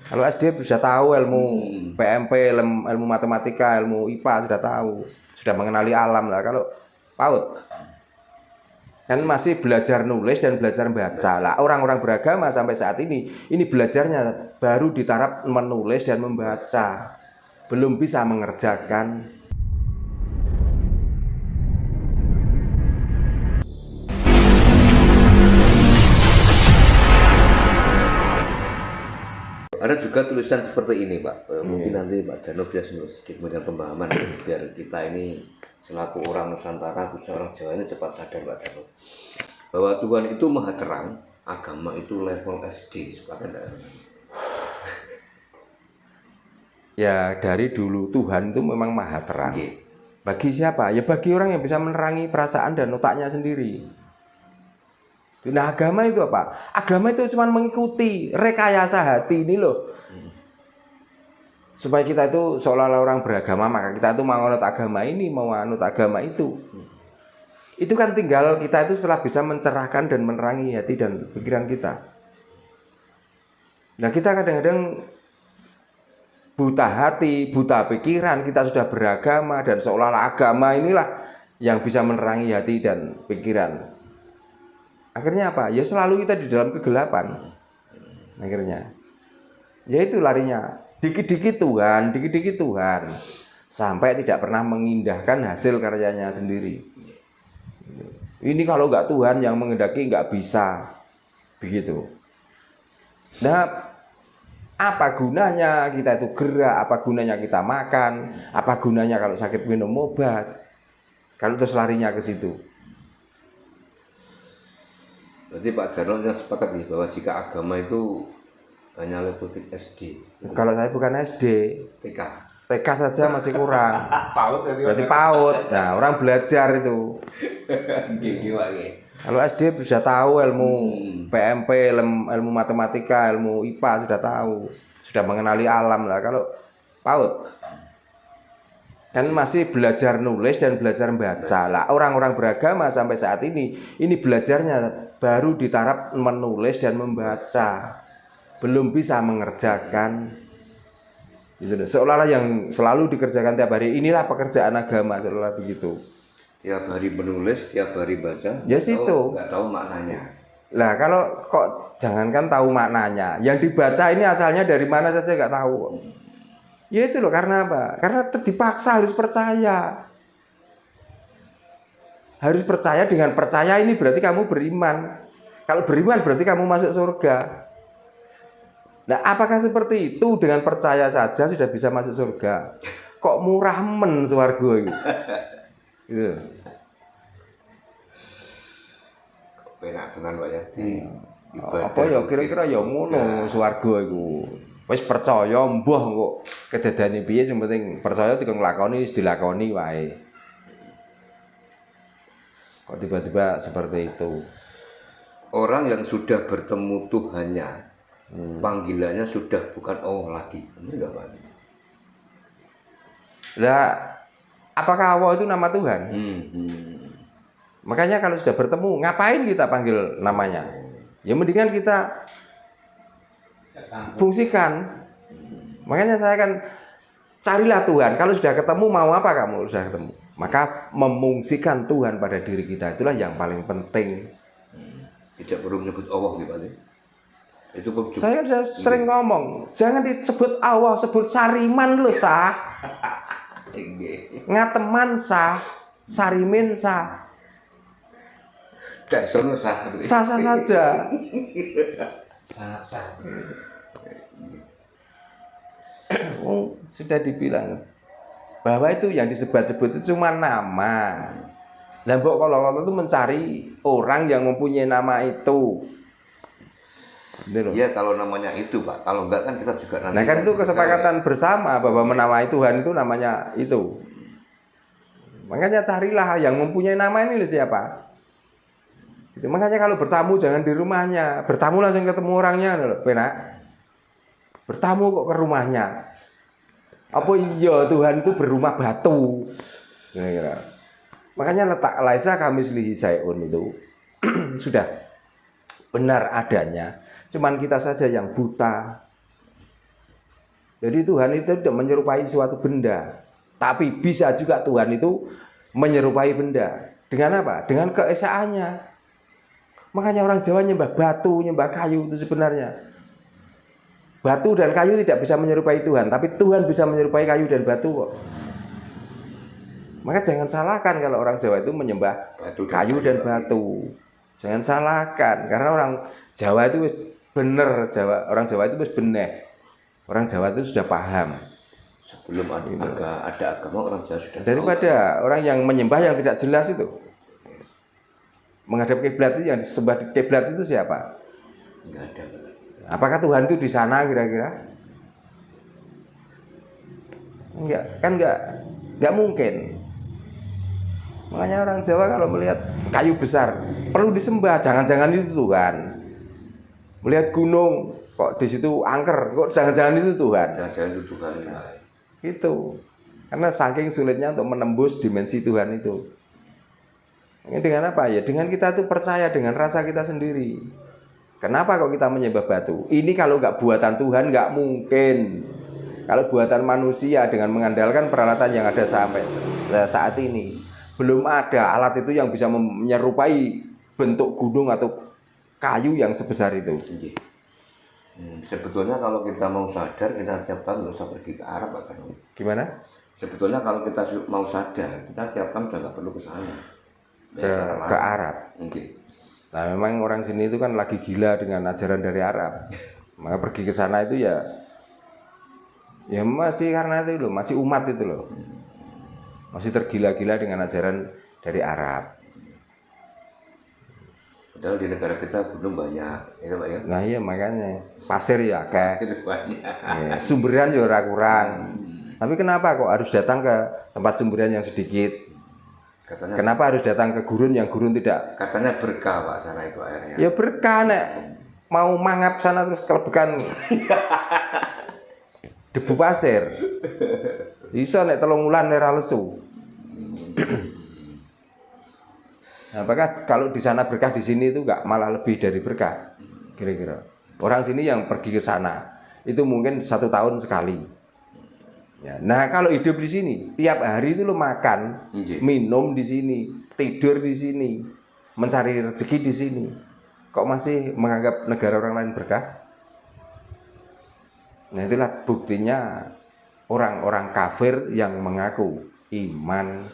Kalau SD sudah tahu ilmu PMP, ilmu matematika, ilmu IPA sudah tahu, sudah mengenali alam lah. Kalau PAUD kan masih belajar nulis dan belajar baca lah. Orang-orang beragama sampai saat ini belajarnya baru di taraf menulis dan membaca, belum bisa mengerjakan. Ada juga tulisan seperti ini, Pak. Mungkin nanti Pak Dano bisa sedikit memberikan pemahaman biar kita ini selaku orang Nusantara, khususnya orang Jawa ini cepat sadar, Pak Dano, bahwa Tuhan itu maha terang, agama itu level SD. Sepakat enggak? Ya dari dulu Tuhan itu memang maha terang. Bagi siapa? Ya bagi orang yang bisa menerangi perasaan dan otaknya sendiri. Nah agama itu apa? Agama itu cuma mengikuti rekayasa hati ini loh. Supaya kita itu seolah-olah orang beragama, maka kita itu mau anut agama ini, mau anut agama itu. Itu kan tinggal kita itu setelah bisa mencerahkan dan menerangi hati dan pikiran kita. Nah kita kadang-kadang buta hati, buta pikiran, kita sudah beragama dan seolah-olah agama inilah yang bisa menerangi hati dan pikiran. Akhirnya apa? Ya selalu kita di dalam kegelapan. Akhirnya. Ya itu larinya. Dikit-dikit Tuhan, dikit-dikit Tuhan. Sampai tidak pernah mengindahkan hasil karyanya sendiri. Ini kalau nggak Tuhan yang mengendaki nggak bisa. Begitu. Nah, apa gunanya kita itu gerak? Apa gunanya kita makan? Apa gunanya kalau sakit minum obat? Kalau terus larinya ke situ. Berarti Pak Dano yang sepakat nih bahwa jika agama itu hanya level SD. Kalau saya bukan SD, TK. TK saja masih kurang. PAUD Berarti PAUD. Nah, orang belajar itu. Kalau SD sudah tahu ilmu PMP, ilmu matematika, ilmu IPA sudah tahu, sudah mengenali alam lah. Kalau PAUD kan masih belajar nulis dan belajar baca lah. Orang-orang beragama sampai saat ini belajarnya baru di taraf menulis dan membaca, belum bisa mengerjakan. Gitu. Seolah-olah yang selalu dikerjakan tiap hari inilah pekerjaan agama, seolah begitu. Tiap hari menulis, tiap hari baca. Ya situ. Nggak tahu maknanya. Lah kalau kok jangankan tahu maknanya, yang dibaca ini asalnya dari mana saja nggak tahu. Ya itu loh, karena apa? Karena dipaksa harus percaya. Harus percaya, dengan percaya ini berarti kamu beriman. Kalau beriman berarti kamu masuk surga. Nah, apakah seperti itu dengan percaya saja sudah bisa masuk surga? Kok murah men swarga itu? Gitu. Penak tenan Pak ya. Apa ya kira-kira ya ngono swarga iku. Wis percaya mbuh kok kedadane piye, sing penting percaya dikon nglakoni wis dilakoni wae. Kok tiba-tiba seperti itu. Orang yang sudah bertemu Tuhannya, panggilannya sudah bukan Allah lagi. Benar nggak Pak? Lah, apakah Allah itu nama Tuhan? Makanya kalau sudah bertemu, ngapain kita panggil namanya? Ya mendingan kita fungsikan. Makanya saya kan carilah Tuhan. Kalau sudah ketemu, mau apa kamu sudah ketemu? Maka memungsikan Tuhan pada diri kita itulah yang paling penting. Tidak perlu menyebut Allah gitu Pak. Itu saya sudah sering ngomong, jangan disebut Allah, sebut Sariman lo sah. Ngateman sah, Sarimin sah. Darsono sah. Sah-sah saja. Sah. Sudah dibilang bahwa itu yang disebut-sebut itu cuma nama. Nah, kalau itu mencari orang yang mempunyai nama itu. Iya, kalau namanya itu Pak. Kalau enggak kan kita juga nanti. Nah kan itu kesepakatan bersama bahwa menamai Tuhan itu namanya itu. Makanya carilah yang mempunyai nama ini siapa. Gitu. Makanya kalau bertamu jangan di rumahnya, bertamu langsung ketemu orangnya, loh, penak. Bertamu kok ke rumahnya. Apa iya Tuhan itu berumah batu? Kira-kira. Makanya letak laisa kamislihi syai'un itu sudah benar adanya. Cuman kita saja yang buta. Jadi Tuhan itu tidak menyerupai suatu benda, tapi bisa juga Tuhan itu menyerupai benda. Dengan apa? Dengan keesaannya. Makanya orang Jawa nyembah batu, nyembah kayu itu sebenarnya. Batu dan kayu tidak bisa menyerupai Tuhan, tapi Tuhan bisa menyerupai kayu dan batu kok. Maka jangan salahkan kalau orang Jawa itu menyembah kayu dan batu. Jangan salahkan, karena orang Jawa itu wis bener, orang Jawa itu wis bener. Orang Jawa itu sudah paham. Sebelum ada agama, orang Jawa sudah daripada orang yang menyembah yang tidak jelas itu. Menghadap kiblat itu, yang disembah kiblat itu siapa? Enggak ada. Apakah Tuhan itu di sana kira-kira? Enggak mungkin. Makanya orang Jawa kalau melihat kayu besar perlu disembah, jangan-jangan itu Tuhan. Melihat gunung kok di situ angker, kok jangan-jangan itu Tuhan. Jangan-jangan itu Tuhan. Itu. Karena saking sulitnya untuk menembus dimensi Tuhan itu. Ini dengan apa ya? Dengan kita tuh percaya dengan rasa kita sendiri. Kenapa kok kita menyembah batu? Ini kalau nggak buatan Tuhan nggak mungkin. Kalau buatan manusia dengan mengandalkan peralatan yang ada sampai saat ini, belum ada alat itu yang bisa menyerupai bentuk gunung atau kayu yang sebesar itu. Sebetulnya kalau kita mau sadar, kita tiap tahun nggak usah pergi ke Arab, Pak. Gimana? Sebetulnya kalau kita mau sadar, kita tiap tahun udah nggak perlu ke sana. Ke Arab. Mungkin. Nah, memang orang sini itu kan lagi gila dengan ajaran dari Arab. Maka pergi ke sana itu ya masih karena itu loh, masih umat itu loh. Masih tergila-gila dengan ajaran dari Arab. Padahal di negara kita belum banyak, itu Pak ya. Nah iya makanya pasir ya kayak Banyak. ya, sumberan ya ora kurang. Tapi kenapa kok harus datang ke tempat sumberan yang sedikit? Kenapa harus datang ke gurun yang gurun tidak? Katanya berkah Pak sana itu airnya. Ya berkah nek mau mangap sana terus kelebekan debu pasir. Bisa nek 3 wulan ora lesu. Apakah kalau di sana berkah, di sini itu enggak malah lebih dari berkah? Kira-kira. Orang sini yang pergi ke sana itu mungkin 1 tahun sekali. Ya, nah kalau hidup di sini tiap hari itu lo makan, minum di sini, tidur di sini, mencari rezeki di sini. Kok masih menganggap negara orang lain berkah? Nah itulah buktinya orang-orang kafir yang mengaku iman,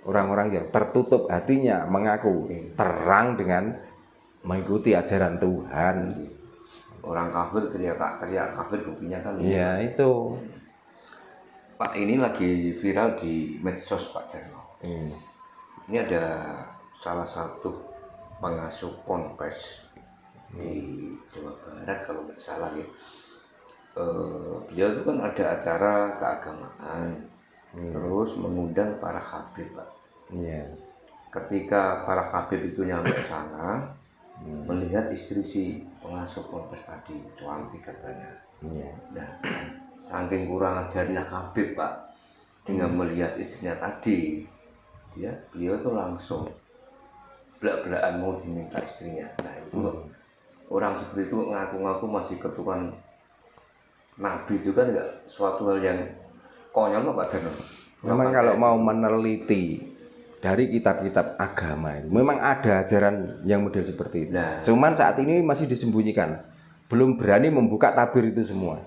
orang-orang yang tertutup hatinya mengaku terang dengan mengikuti ajaran Tuhan. Orang kafir teriak kafir, buktinya kan. Iya itu. Pak, ini lagi viral di medsos Pak Jarno. Ini ada salah satu pengasuh ponpes di Jawa Barat kalau nggak salah ya. Beliau itu kan ada acara keagamaan, terus mengundang para habib Pak. Ketika para habib itu nyampe sana, melihat istri si pengasuh ponpes tadi, cantik katanya. Nah, saking kurang ajarnya habib Pak, dengan melihat istrinya tadi, beliau tuh langsung belak-belakan mau diminta istrinya. Nah itu orang seperti itu ngaku-ngaku masih keturunan Nabi, itu kan enggak suatu hal yang konyol Pak Jarno. Memang kalau mau meneliti dari kitab-kitab agama itu memang ada ajaran yang model seperti itu. Nah, cuman saat ini masih disembunyikan, belum berani membuka tabir itu semua.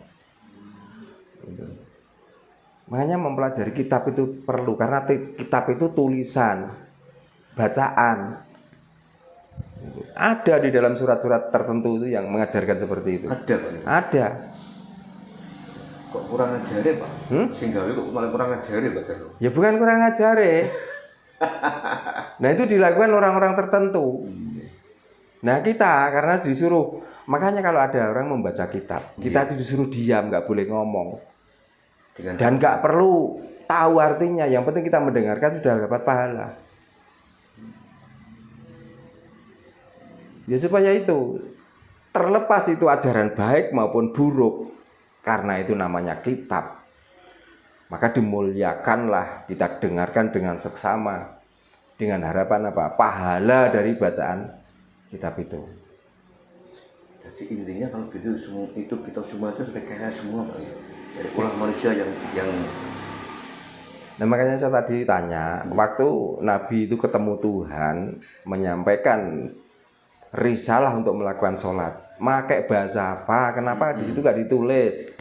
Makanya mempelajari kitab itu perlu, karena kitab itu tulisan, bacaan. Ada di dalam surat-surat tertentu itu yang mengajarkan seperti itu. Ada Pak. Ada. Kok kurang ajar ya Pak? Singgawi kok malah kurang ajar ya Pak Jarno? Ya bukan kurang ajar ya. Nah itu dilakukan orang-orang tertentu. Nah kita karena disuruh, makanya kalau ada orang membaca kitab, kita disuruh diam, nggak boleh ngomong. Dan nggak perlu tahu artinya, yang penting kita mendengarkan sudah dapat pahala. Ya supaya itu terlepas itu ajaran baik maupun buruk, karena itu namanya kitab, maka dimuliakanlah, kita dengarkan dengan seksama, dengan harapan apa? Pahala dari bacaan kitab itu. Jadi intinya kalau gitu semua itu kita semua itu rekayasa semua Pak. dari ulah manusia yang Nah makanya saya tadi tanya, waktu Nabi itu ketemu Tuhan, menyampaikan risalah untuk melakukan sholat, pakai bahasa apa? Kenapa di situ nggak ditulis?